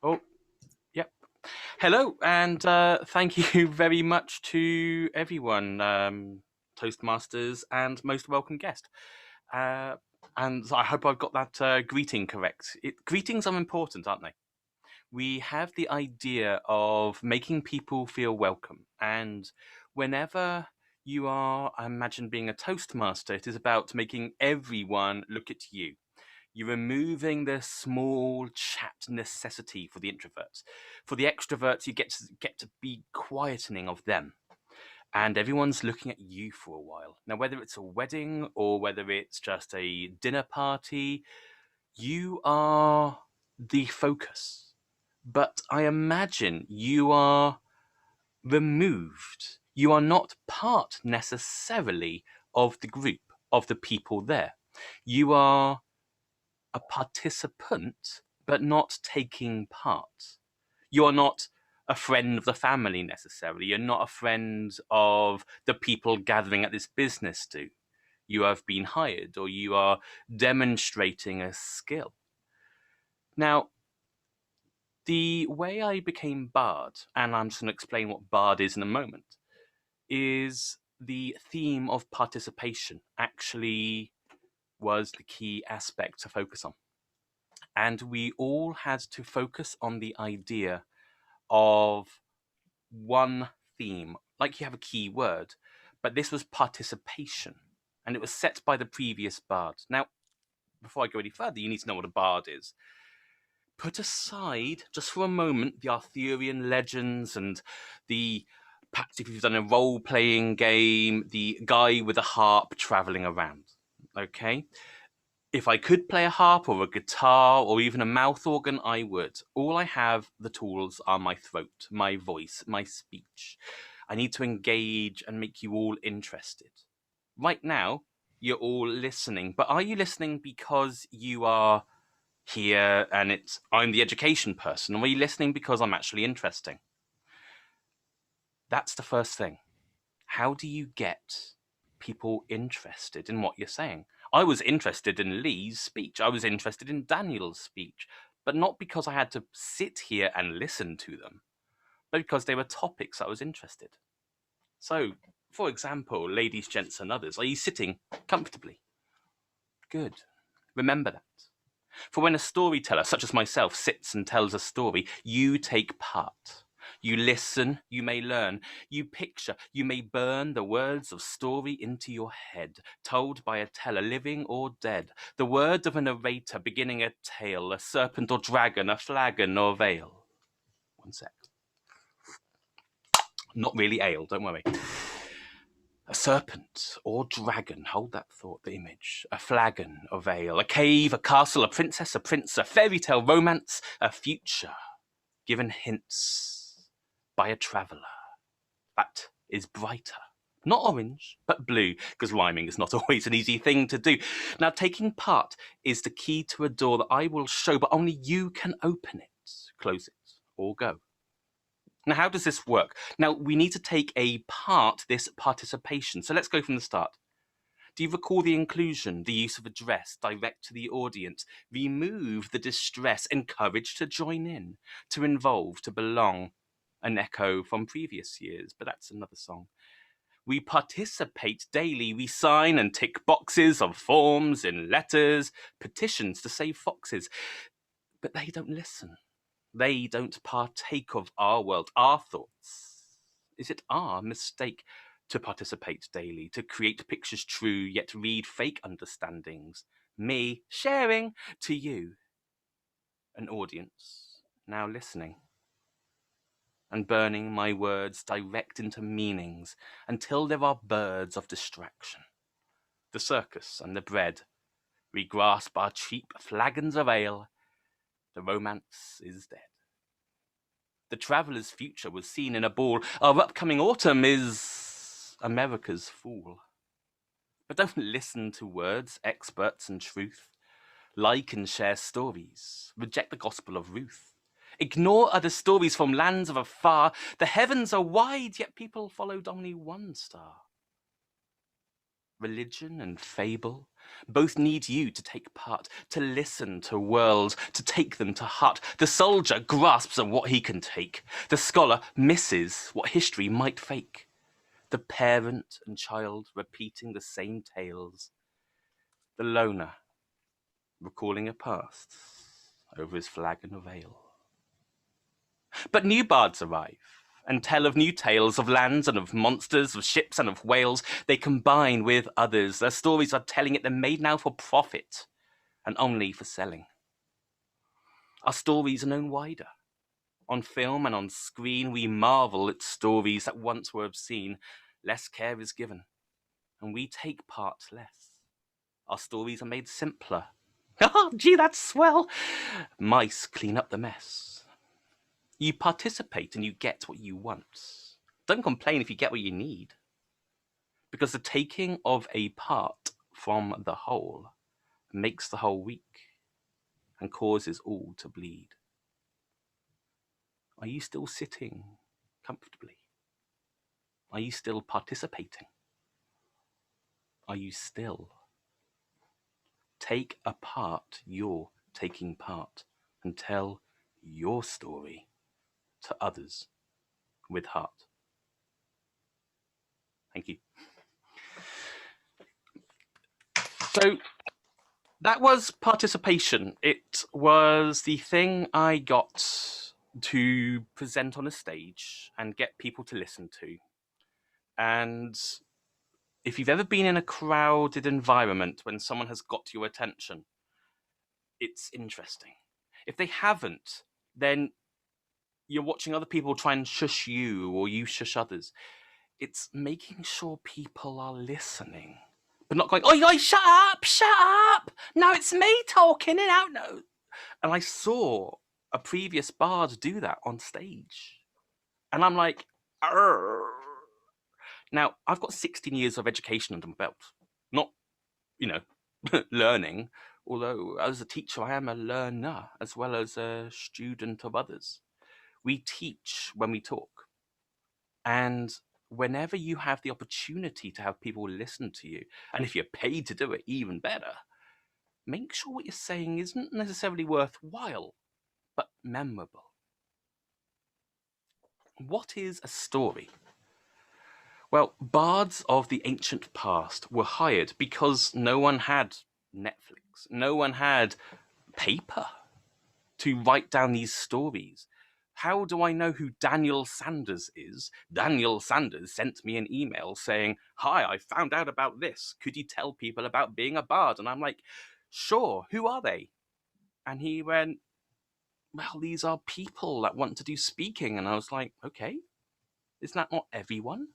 Oh, yep. Hello, and thank you very much to everyone, Toastmasters, and most welcome guest. Uh, and I hope I've got that greeting correct. Greetings are important, aren't they? We have the idea of making people feel welcome, and whenever you are, I imagine, being a Toastmaster, it is about making everyone look at you. You're removing the small chat necessity for the introverts. For the extroverts, you get to be quietening of them. And everyone's looking at you for a while. Now, whether it's a wedding or whether it's just a dinner party, you are the focus. But I imagine you are removed. You are not part necessarily of the group, of the people there. You are a participant, but not taking part. You are not a friend of the family necessarily. You're not a friend of the people gathering at this business do. You have been hired or you are demonstrating a skill. Now, the way I became Bard, and I'm just going to explain what Bard is in a moment, is the theme of participation actually was the key aspect to focus on. And we all had to focus on the idea of one theme, like you have a key word, but this was participation, and it was set by the previous bard. Now, before I go any further, you need to know what a bard is. Put aside, just for a moment, the Arthurian legends and the, perhaps if you've done a role-playing game, the guy with a harp traveling around, okay? If I could play a harp or a guitar or even a mouth organ, I would. All I have, the tools, are my throat, my voice, my speech. I need to engage and make you all interested. Right now, you're all listening, but are you listening because you are here and I'm the education person, or are you listening because I'm actually interesting? That's the first thing. How do you get people interested in what you're saying? I was interested in Lee's speech. I was interested in Daniel's speech, but not because I had to sit here and listen to them, but because they were topics I was interested. So, for example, ladies, gents, and others, are you sitting comfortably? Good. Remember that. For when a storyteller, such as myself, sits and tells a story, you take part. You listen, you may learn, you picture, you may burn the words of story into your head, told by a teller, living or dead. The words of a narrator beginning a tale, a serpent or dragon, a flagon or veil. One sec. Not really ale, don't worry. A serpent or dragon, hold that thought, the image. A flagon of ale, a cave, a castle, a princess, a prince, a fairy tale, romance, a future, given hints by a traveller. That is brighter. Not orange, but blue, because rhyming is not always an easy thing to do. Now, taking part is the key to a door that I will show, but only you can open it, close it, or go. Now, how does this work? Now, we need to take this participation. So let's go from the start. Do you recall the inclusion, the use of address, direct to the audience, remove the distress, encourage to join in, to involve, to belong? An echo from previous years, but that's another song. We participate daily. We sign and tick boxes of forms in letters, petitions to save foxes, but they don't listen. They don't partake of our world, our thoughts. Is it our mistake to participate daily, to create pictures true, yet read fake understandings? Me sharing to you, an audience, now listening, and burning my words direct into meanings until there are birds of distraction. The circus and the bread, we grasp our cheap flagons of ale, the romance is dead. The traveller's future was seen in a ball. Our upcoming autumn is America's fool. But don't listen to words, experts, and truth. Like and share stories. Reject the gospel of Ruth. Ignore other stories from lands of afar. The heavens are wide, yet people followed only one star. Religion and fable, Both need you to take part, to listen to worlds, to take them to heart. The soldier grasps at what he can take. The scholar misses what history might fake. The parent and child repeating the same tales. The loner recalling a past over his flagon veil. But new bards arrive and tell of new tales of lands and of monsters, of ships and of whales. They combine with others. Their stories are telling it. They're made now for profit and only for selling. Our stories are known wider. On film and on screen, we marvel at stories that once were obscene. Less care is given, and we take part less. Our stories are made simpler. Oh, gee, that's swell. Mice clean up the mess. You participate and you get what you want. Don't complain if you get what you need. Because the taking of a part from the whole makes the whole weak and causes all to bleed. Are you still sitting comfortably? Are you still participating? Are you still? Take apart your taking part and tell your story to others with heart. Thank you. So that was participation. It was the thing I got to present on a stage and get people to listen to. And if you've ever been in a crowded environment when someone has got your attention, it's interesting. If they haven't, then you're watching other people try and shush you or you shush others. It's making sure people are listening, but not going, oi, oi, shut up. Now it's me talking and out. No. And I saw a previous bard do that on stage. And I'm like, arr. Now, I've got 16 years of education under my belt. Not, learning, although as a teacher, I am a learner as well as a student of others. We teach when we talk. And whenever you have the opportunity to have people listen to you, and if you're paid to do it, even better, make sure what you're saying isn't necessarily worthwhile, but memorable. What is a story? Well, bards of the ancient past were hired because no one had Netflix, no one had paper to write down these stories. How do I know who Daniel Sanders is? Daniel Sanders sent me an email saying, hi, I found out about this. Could you tell people about being a bard? And I'm like, sure, who are they? And he went, well, these are people that want to do speaking. And I was like, okay, is that not everyone?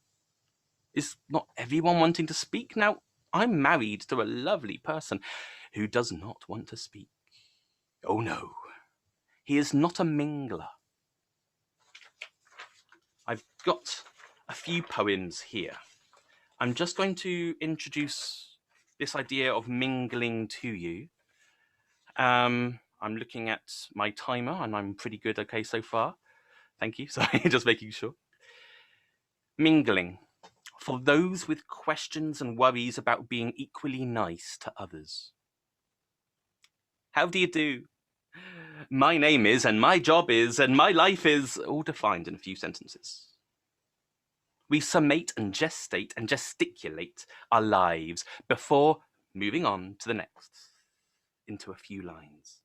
Is not everyone wanting to speak? Now, I'm married to a lovely person who does not want to speak. Oh no, he is not a mingler. I've got a few poems here. I'm just going to introduce this idea of mingling to you. I'm looking at my timer and I'm pretty good okay so far. Thank you. Sorry, just making sure. Mingling. For those with questions and worries about being equally nice to others. How do you do? My name is, and my job is, and my life is, all defined in a few sentences. We summate and gestate and gesticulate our lives before moving on to the next, into a few lines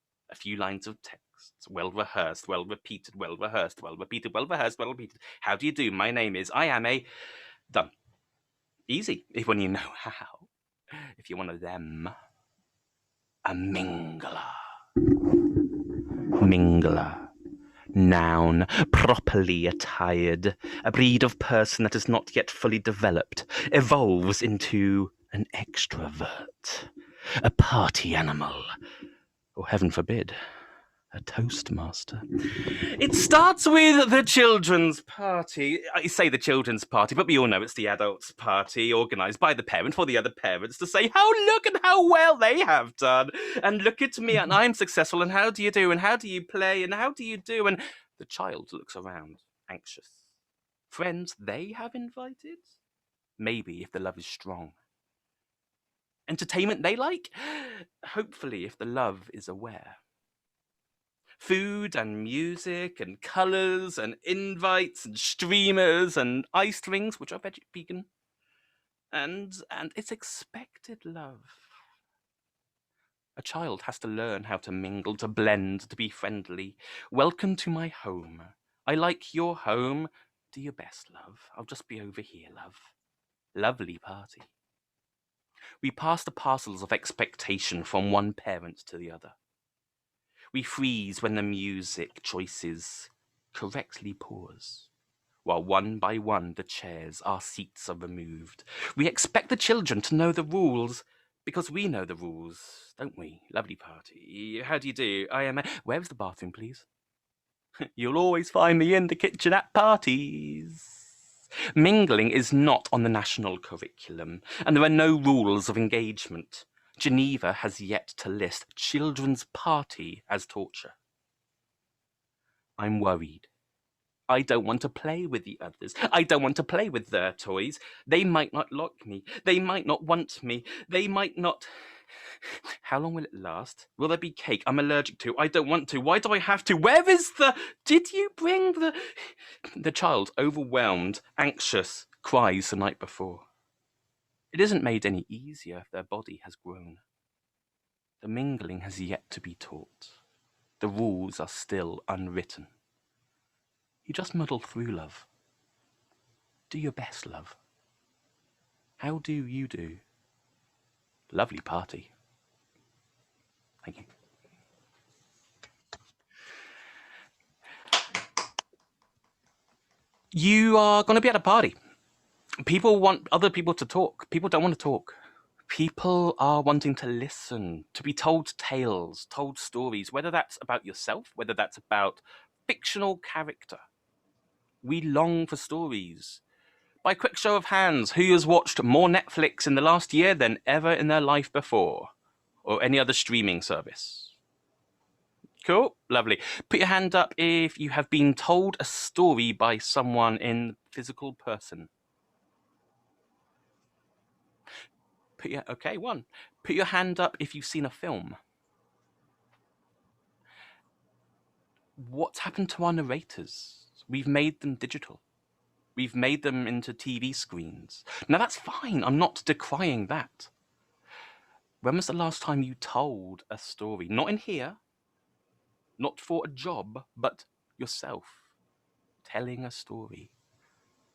of text, well rehearsed, well repeated, well rehearsed, well repeated, well rehearsed, well repeated. How do you do? My name is, I am a, done. Easy, if when you know how. If you're one of them, a mingler. Mingler. Noun, properly attired, a breed of person that is not yet fully developed, evolves into an extrovert, a party animal, or heaven forbid, a toastmaster. It starts with the children's party. I say the children's party, but we all know it's the adults' party, organised by the parent for the other parents to say, how look and how well they have done. And look at me, and I'm successful, and how do you do, and how do you play, and how do you do? And the child looks around, anxious. Friends they have invited? Maybe if the love is strong. Entertainment they like? Hopefully, if the love is aware. Food and music and colours and invites and streamers and iced drinks, which are vegan. And it's expected love. A child has to learn how to mingle, to blend, to be friendly. Welcome to my home. I like your home. Do your best, love. I'll just be over here, love. Lovely party. We pass the parcels of expectation from one parent to the other. We freeze when the music choices correctly pause, while one by one the chairs, our seats are removed. We expect the children to know the rules, because we know the rules, don't we? Lovely party. How do you do? I am. Where's the bathroom, please? You'll always find me in the kitchen at parties. Mingling is not on the national curriculum, and there are no rules of engagement. Geneva has yet to list children's party as torture. I'm worried. I don't want to play with the others. I don't want to play with their toys. They might not like me. They might not want me. They might not... How long will it last? Will there be cake I'm allergic to? I don't want to. Why do I have to? Where is the... Did you bring the... The child, overwhelmed, anxious, cries the night before. It isn't made any easier if their body has grown. The mingling has yet to be taught. The rules are still unwritten. You just muddle through, love. Do your best, love. How do you do? Lovely party. Thank you. You are going to be at a party. People want other people to talk. People don't want to talk. People are wanting to listen, to be told tales, told stories, whether that's about yourself, whether that's about fictional character. We long for stories. By a quick show of hands, who has watched more Netflix in the last year than ever in their life before? Or any other streaming service? Cool, lovely. Put your hand up if you have been told a story by someone in physical person. Okay, one. Put your hand up if you've seen a film. What's happened to our narrators? We've made them digital. We've made them into TV screens. Now that's fine, I'm not decrying that. When was the last time you told a story? Not in here, not for a job, but yourself. Telling a story.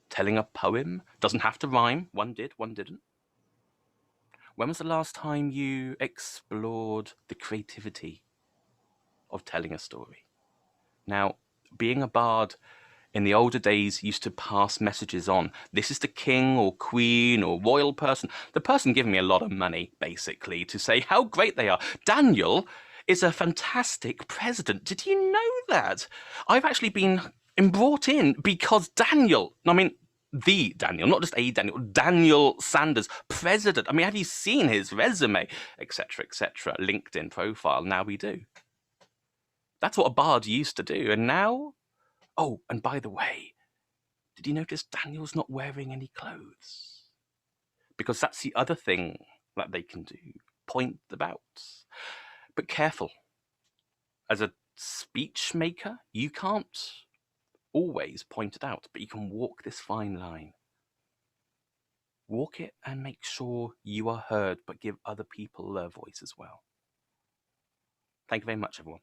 Telling a poem. Doesn't have to rhyme. One did, one didn't. When was the last time you explored the creativity of telling a story? Now, being a bard in the older days used to pass messages on. This is the king or queen or royal person. The person giving me a lot of money, basically, to say how great they are. Daniel is a fantastic president. Did you know that? I've actually been brought in because Daniel, I mean, the Daniel, not just a Daniel, Daniel Sanders, president. I mean, have you seen his resume, etc., etc., LinkedIn profile? Now we do. That's what a bard used to do. And now, oh, and by the way, did you notice Daniel's not wearing any clothes? Because that's the other thing that they can do, point about. But careful. As a speech maker, you can't always point it out, but you can walk this fine line. Walk it and make sure you are heard, but give other people their voice as well. Thank you very much, everyone.